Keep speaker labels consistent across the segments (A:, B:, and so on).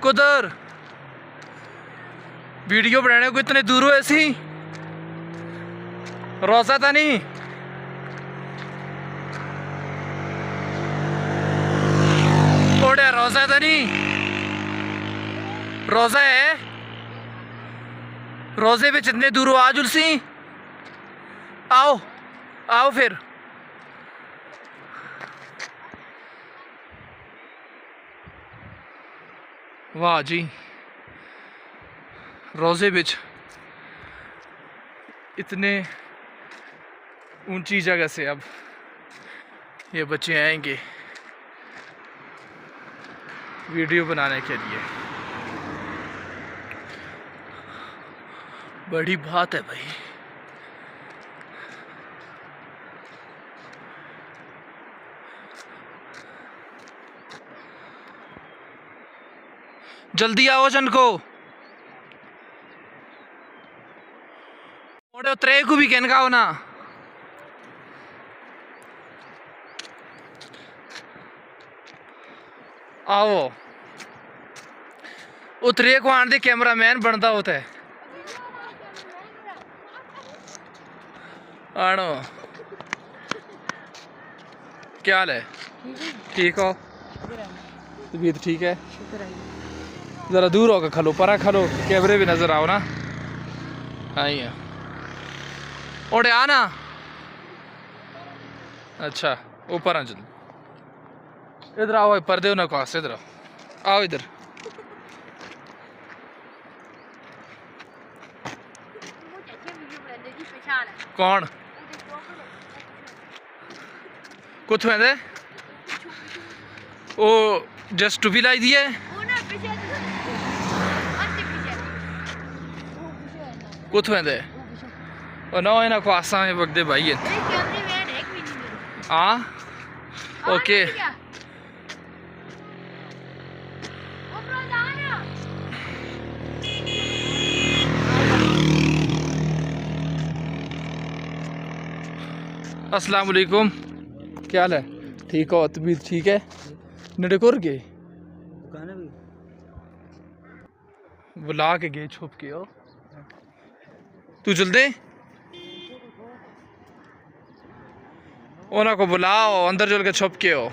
A: कुदर video बनाने को इतने दूर हुए सी रोजा था नहीं ओड़े रोजा था नहीं रोजा है रोजे पे इतने दूर हो आज उलसी आओ आओ फिर वाह जी रोज़े बिच इतने ऊंची जगह से अब ये बच्चे आएंगे वीडियो बनाने के लिए। बड़ी बात है भाई। जल्दी आओ जन को उतरे को भी कहने का हो ना। आओ उतरे को आने दे कैमरामैन बनता होता है आनो। क्या हाल है? ठीक हो? तबीयत ठीक है? जरा दूर होकर खलो परा खलो कैमरे भी नजर आओ ना। आई है ओड़े आना। अच्छा ऊपर आ चल इधर आओ पर्दे ना पास इधर आओ इधर। कौन कुछ है वो जस्ट टू भी लाई दी है कुछ है और ना इन्हें को आसा में बगदे भाई है। हाँ ओके अस्सलाम वालेकुम। क्या हाल है? ठीक हो? तबीयत ठीक है? नडे कोर गए बुला के गए छुप के हो तू जल्दी उन्हें को बुलाओ अंदर चल के छुप के हो।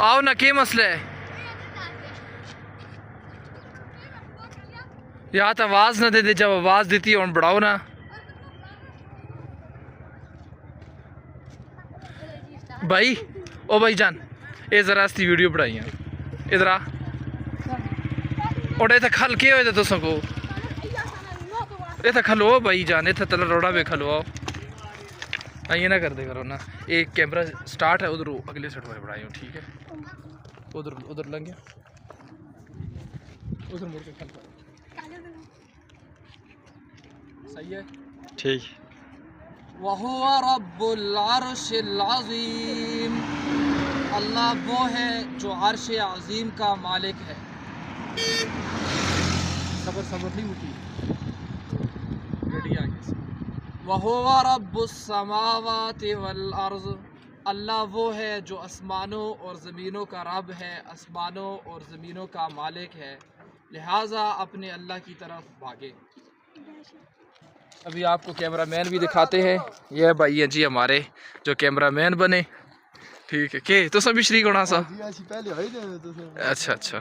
A: आओ ना क्या मसला है? या तो आवाज ना दे दे जब आवाज देती है बढ़ाओ ना। भाई ओ भाई जान ये जरा इसकी वीडियो बढ़ाई है इधर आ और इतना खल के हो तो सको इतना खलो भाई जान इतना तला रोड़ा पे खलो आओ ये ना कर दे करो ना। एक कैमरा स्टार्ट है उधर अगले सेट पर बढ़ाई हो ठीक है उधर उधर लग गया उधर मुड़ के खल सही है ठीक। वहुवा रब्बुल अर्शिल अज़ीम अल्लाह वो है जो अर्श अज़ीम का मालिक है। सबर सबर नहीं उठी वहुवा रब्बुस समावाति वल अर्ज़ अल्लाह वो है जो आसमानों और ज़मीनों का रब है आसमानों और ज़मीनों का मालिक है लिहाजा अपने अल्लाह की तरफ भागे। अभी आपको कैमरामैन भी दिखाते हैं। ये भाई है जी हमारे जो कैमरामैन बने ठीक है के तो सभी श्री गुणा सा। अच्छा अच्छा